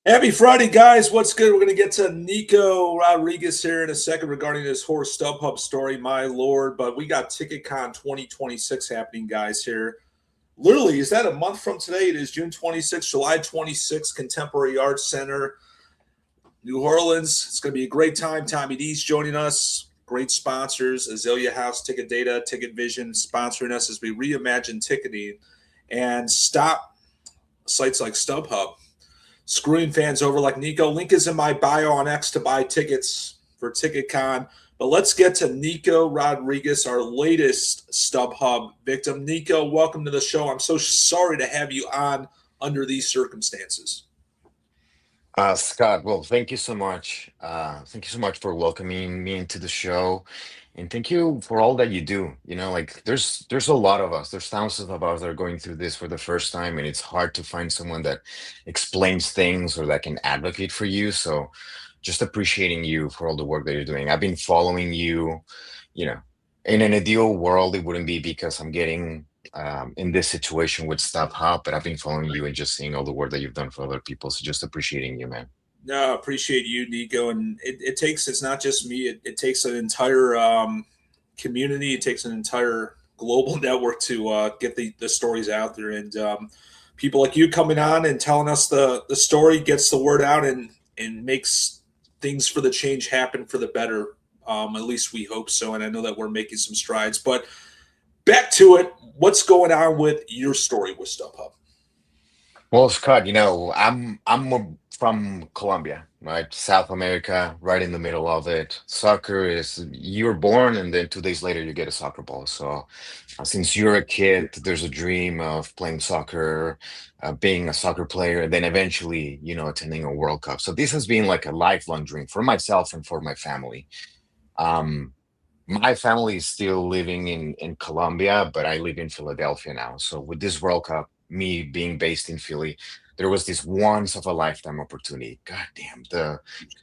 Happy Friday, guys. What's good? We're going to get to Nico Rodriguez here in a second regarding this horse StubHub story, my lord. But we got TicketCon 2026 happening, guys, here. Literally, is that a month from today? It is June 26th, July 26th, Contemporary Arts Center, New Orleans. It's going to be a great time. Tommy D's joining us. Great sponsors, Azalea House, Ticket Data, Ticket Vision, sponsoring us as we reimagine ticketing and stop sites like StubHub screwing fans over like Nico. Link is in my bio on X to buy tickets for TicketCon. But let's get to Nico Rodriguez, our latest StubHub victim. Nico, welcome to the show. I'm so sorry to have you on under these circumstances. Scott, well, thank you so much. Thank you so much for welcoming me into the show, and thank you for all that you do. Like there's a lot of us. There's thousands of us that are going through this for the first time, and it's hard to find someone that explains things or that can advocate for you. So, just appreciating you for all the work that you're doing. I've been following you. You know, in an ideal world, it wouldn't be because I'm getting in this situation with StubHub, but I've been following you and just seeing all the work that you've done for other people. So just appreciating you, man. No, appreciate you, Nico. And it's not just me, it takes an entire community, it takes an entire global network to get the stories out there. And people like you coming on and telling us the story gets the word out and makes things for the change happen for the better. At least we hope so. And I know that we're making some strides. But back to it. What's going on with your story with StubHub? Well, Scott, from Colombia, right? South America, right in the middle of it. Soccer is you're born and then 2 days later you get a soccer ball. So since you're a kid, there's a dream of playing soccer, being a soccer player, and then eventually, attending a World Cup. So this has been like a lifelong dream for myself and for my family. Um, my family is still living in Colombia, but I live in Philadelphia now. So with this World Cup, me being based in Philly, there was this once of a lifetime opportunity. God damn, the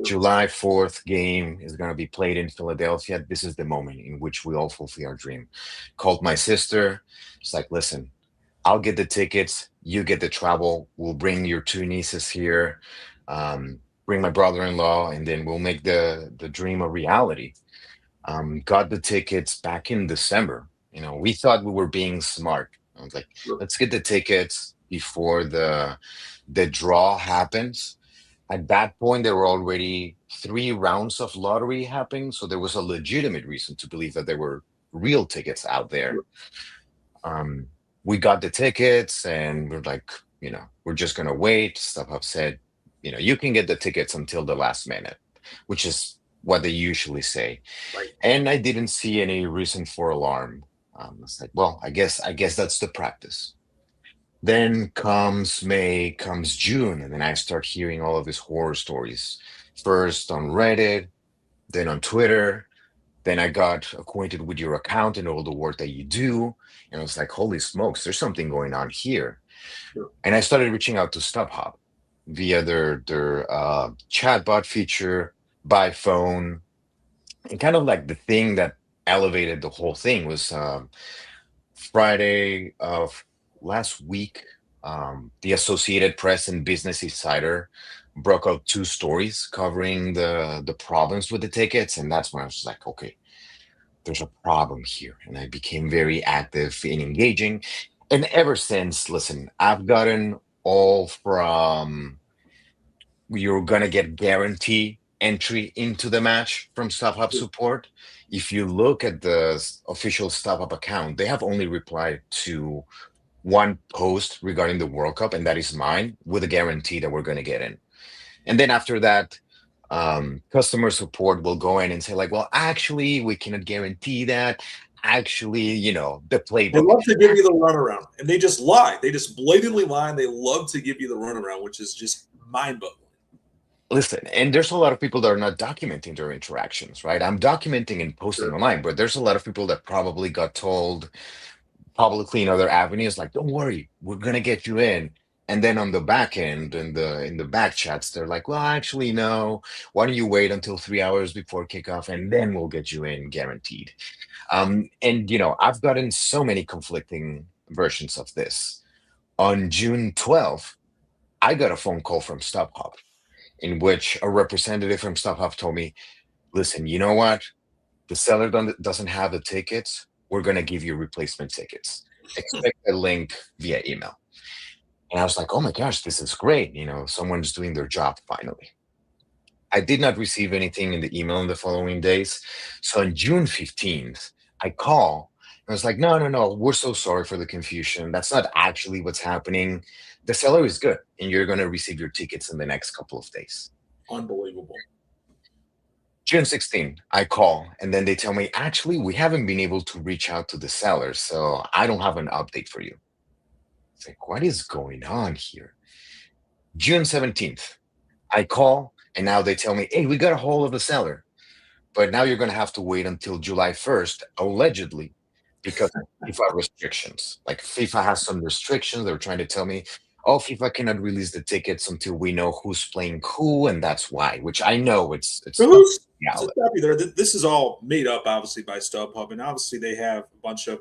July 4th game is going to be played in Philadelphia. This is the moment in which we all fulfill our dream. Called my sister. It's like, listen, I'll get the tickets. You get the travel. We'll bring your two nieces here. Bring my brother-in-law, and then we'll make the dream a reality. Got the tickets back in December. We thought we were being smart. I was like, let's get the tickets before the draw happens. At that point, there were already 3 rounds of lottery happening, so there was a legitimate reason to believe that there were real tickets out there. Um, we got the tickets, and we're like, we're just gonna wait. StubHub said, you can get the tickets until the last minute, which is what they usually say. Right. And I didn't see any reason for alarm. It's like, well, I guess that's the practice. Then comes May, comes June, and then I start hearing all of these horror stories. First on Reddit, then on Twitter. Then I got acquainted with your account and all the work that you do. And I was like, holy smokes, there's something going on here. Sure. And I started reaching out to StubHub via their chatbot feature by phone. And kind of like the thing that elevated the whole thing was Friday of last week, the Associated Press and Business Insider broke out 2 stories covering the problems with the tickets, and that's when I was like, okay, there's a problem here, and I became very active in engaging. And ever since, listen, I've gotten all from you're gonna get guarantee entry into the match from StubHub support. If you look at the official StubHub account, they have only replied to one post regarding the World Cup, and that is mine with a guarantee that we're gonna get in. And then after that, customer support will go in and say, like, well, actually, we cannot guarantee that. Actually, the They playbook. love to give you the runaround, and they just lie. They just blatantly lie, and they love to give you the runaround, which is just mind-boggling. Listen, and there's a lot of people that are not documenting their interactions, right? I'm documenting and posting Sure. online, but there's a lot of people that probably got told publicly in other avenues, like, don't worry, we're gonna get you in. And then on the back end, in the back chats, they're like, well, actually, no. Why don't you wait until 3 hours before kickoff, and then we'll get you in, guaranteed. And I've gotten so many conflicting versions of this. On June 12th, I got a phone call from StubHub. in which a representative from StubHub told me, listen, you know what? The seller doesn't have the tickets. We're going to give you replacement tickets. Expect a link via email. And I was like, oh my gosh, this is great. Someone's doing their job finally. I did not receive anything in the email in the following days. So on June 15th, I call and I was like, no, no, no, we're so sorry for the confusion. That's not actually what's happening. The seller is good, and you're going to receive your tickets in the next couple of days. Unbelievable. June 16th, I call, and then they tell me, actually, we haven't been able to reach out to the seller, so I don't have an update for you. It's like, what is going on here? June 17th, I call, and now they tell me, hey, we got a hold of the seller, but now you're going to have to wait until July 1st, allegedly, because of FIFA restrictions. Like FIFA has some restrictions. They're trying to tell me, oh, FIFA cannot release the tickets until we know who's playing who, and that's why. Which I know it's So not who's to reality. stop you there? This is all made up, obviously, by StubHub, and obviously they have a bunch of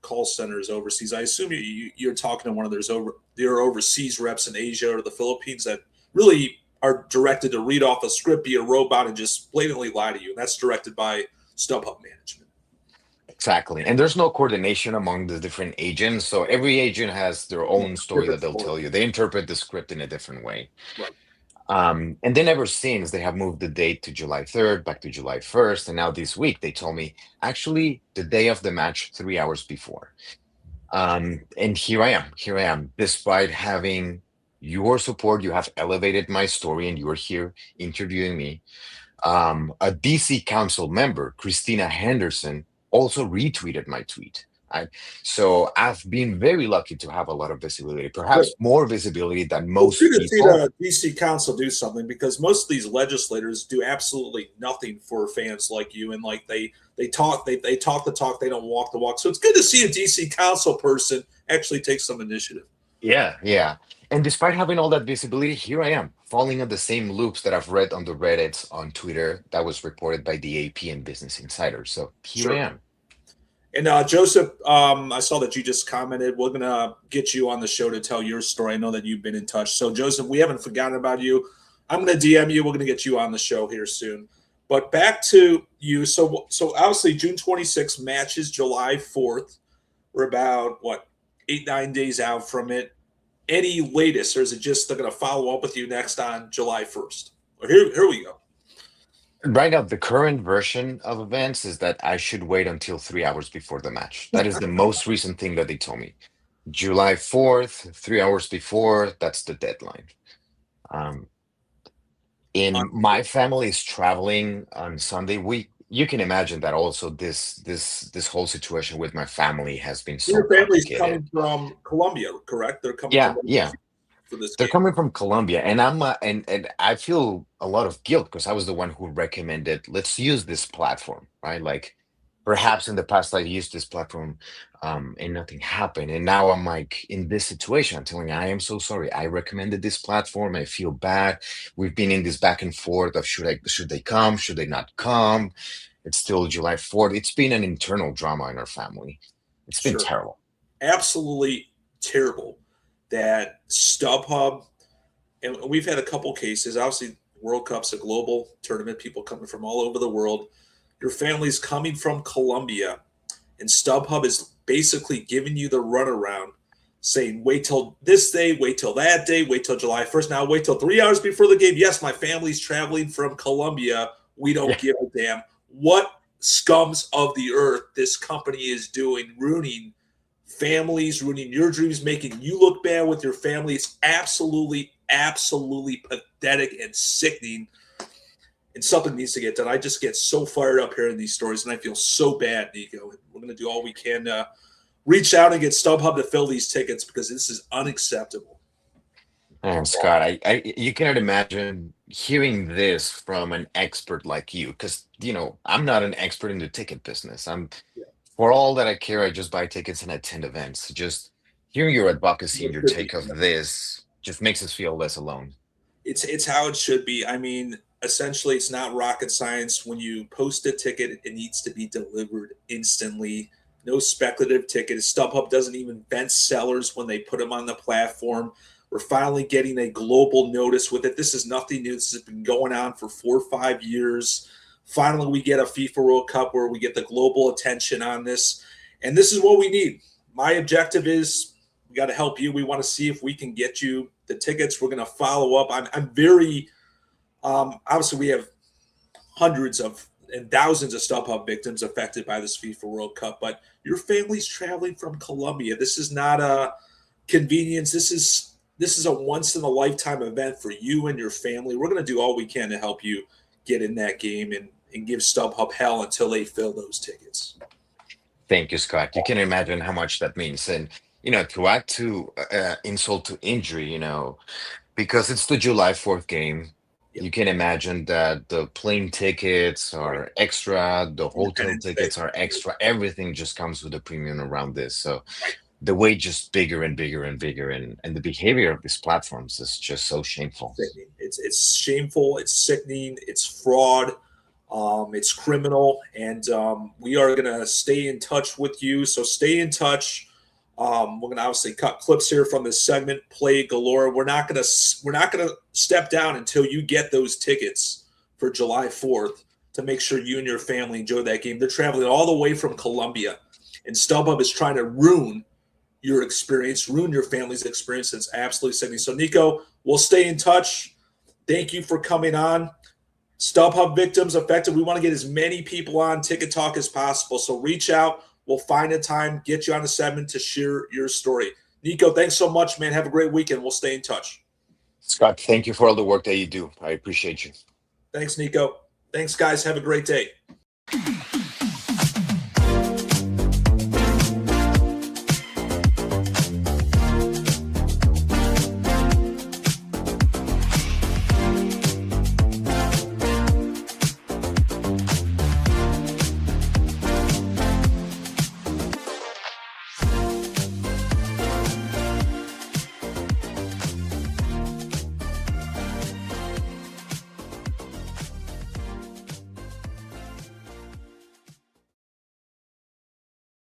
call centers overseas. I assume you're talking to one of their overseas reps in Asia or the Philippines that really are directed to read off a script, be a robot, and just blatantly lie to you. And that's directed by StubHub management. Exactly. And there's no coordination among the different agents. So every agent has their Yeah, own story that different they'll story. tell you. They interpret the script in a different way. Right. And then ever since they have moved the date to July 3rd, back to July 1st. And now this week they told me actually the day of the match, 3 hours before. And here I am. Here I am. Despite having your support, you have elevated my story and you are here interviewing me. A DC council member, Christina Henderson, also retweeted my tweet. I, so I've been very lucky to have a lot of visibility, Good. perhaps more visibility than Well, it's good most to see people. the DC Council do something because most of these legislators do absolutely nothing for fans like you, and like they talk the talk, they don't walk the walk. So it's good to see a DC Council person actually take some initiative. Yeah, yeah. And despite having all that visibility, here I am, falling on the same loops that I've read on the Reddits on Twitter that was reported by the AP and Business Insider. So here I Sure. am. And Joseph, I saw that you just commented. We're gonna get you on the show to tell your story. I know that you've been in touch. So Joseph, we haven't forgotten about you. I'm gonna DM you. We're gonna get you on the show here soon. But back to you. So obviously June 26th matches July 4th. We're about what 8-9 days out from it. Any latest, or is it just they're gonna follow up with you next on July 1st? Or here we go. Right now, the current version of events is that I should wait until 3 hours before the match. That is the most recent thing that they told me. July 4th, 3 hours before, that's the deadline. Um, and my family is traveling on Sunday. You can imagine that also this whole situation with my family has been so Your family's complicated. coming from Colombia, correct? They're coming Yeah, from yeah. for this They're game. coming from Colombia, and and I feel a lot of guilt because I was the one who recommended let's use this platform, right? Like perhaps in the past I used this platform, and nothing happened, and now I'm like in this situation. I'm telling you, I am so sorry. I recommended this platform. I feel bad. We've been in this back and forth of should they come, should they not come? It's still July 4th. It's been an internal drama in our family. It's been Sure. terrible. Absolutely terrible that StubHub, and we've had a couple cases. Obviously, World Cup's a global tournament, people coming from all over the world. Your family's coming from Colombia, and StubHub is basically giving you the runaround, saying, wait till this day, wait till that day, wait till July 1st. Now, wait till 3 hours before the game. Yes, my family's traveling from Colombia. We don't Yeah. give a damn. What scums of the earth this company is doing, ruining families, ruining your dreams, making you look bad with your family. It's absolutely, absolutely pathetic and sickening. And something needs to get done. I just get so fired up hearing these stories, and I feel so bad, Nico. We're going to do all we can to reach out and get StubHub to fill these tickets because this is unacceptable. And Scott, you cannot imagine hearing this from an expert like you, because I'm not an expert in the ticket business. Yeah. For all that I care, I just buy tickets and attend events. Just hearing your advocacy and It your should be. take of this just makes us feel less alone. It's how it should be. I mean, essentially, it's not rocket science. When you post a ticket, it needs to be delivered instantly. No speculative tickets. StubHub doesn't even vet sellers when they put them on the platform. We're finally getting a global notice with it. This is nothing new. This has been going on for 4 or 5 years. Finally, we get a FIFA World Cup where we get the global attention on this. And this is what we need. My objective is we got to help you. We want to see if we can get you the tickets. We're going to follow up. I'm very, obviously, we have hundreds of and thousands of StubHub victims affected by this FIFA World Cup, but your family's traveling from Colombia. This is not a convenience. This is a once in a lifetime event for you and your family. We're going to do all we can to help you get in that game and give StubHub hell until they fill those tickets. Thank you, Scott. You can imagine how much that means. And, to add to insult to injury, because it's the July 4th game, Yep. you can imagine that the plane tickets Right. are extra, the hotel Independence Day. tickets are extra, everything just comes with a premium around this. So Right. the weight just bigger and bigger and bigger, and the behavior of these platforms is just so shameful. Sickening. It's shameful. It's sickening. It's fraud. It's criminal, and we are gonna stay in touch with you. So stay in touch. We're gonna obviously cut clips here from this segment. Play galore. We're not gonna step down until you get those tickets for July 4th to make sure you and your family enjoy that game. They're traveling all the way from Colombia, and StubHub is trying to ruin your experience, ruin your family's experience. It's absolutely sickening. So, Nico, we'll stay in touch. Thank you for coming on. StubHub victims affected. We want to get as many people on Ticket Talk as possible. So reach out. We'll find a time, get you on the segment to share your story. Nico, thanks so much, man. Have a great weekend. We'll stay in touch. Scott, thank you for all the work that you do. I appreciate you. Thanks, Nico. Thanks, guys. Have a great day.